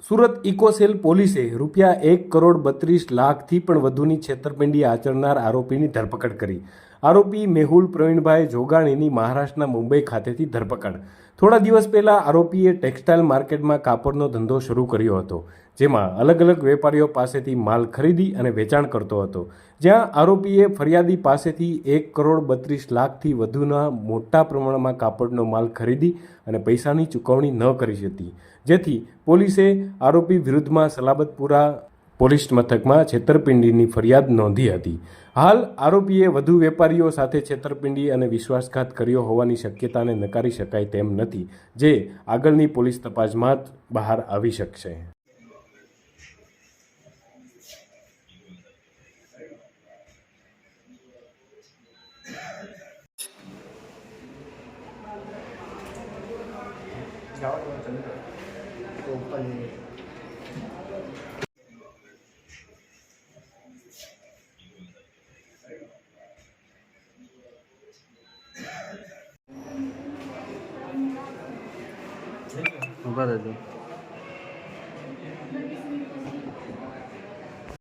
Surat eco cell પોલીસે ₹1,32,00,000થી પણ વધુની છેતરપિંડી આચરનાર આરોપીની ધરપકડ કરી। આરોપી મેહુલ પ્રવીણભાઈ જોગાણીની મહારાષ્ટ્રના મુંબઈ ખાતેથી ધરપકડ। થોડા દિવસ પહેલા આરોપીએ ટેક્સટાઇલ માર્કેટમાં કાપડનો ધંધો શરૂ કર્યો હતો, જેમાં અલગ અલગ વેપારીઓ પાસેથી માલ ખરીદી અને વેચાણ કરતો હતો, જ્યાં આરોપીએ ફરિયાદી પાસેથી ₹1,32,00,000થી વધુના મોટા પ્રમાણમાં કાપડનો માલ ખરીદી અને પૈસાની ચૂકવણી ન કરી હતી, જેથી પોલીસે આરોપી વિરુદ્ધમાં સલાબતપુરા પોલીસ મથકમાં છેતરપિંડીની ફરિયાદ નોંધી હતી। હાલ આરોપીએ વધુ વેપારીઓ સાથે છેતરપિંડી અને વિશ્વાસઘાત કર્યો હોવાની શક્યતાને નકારી શકાય તેમ નથી, જે આગળની પોલીસ તપાસમાં જ બહાર આવી શકશે। ऊपर दे दो।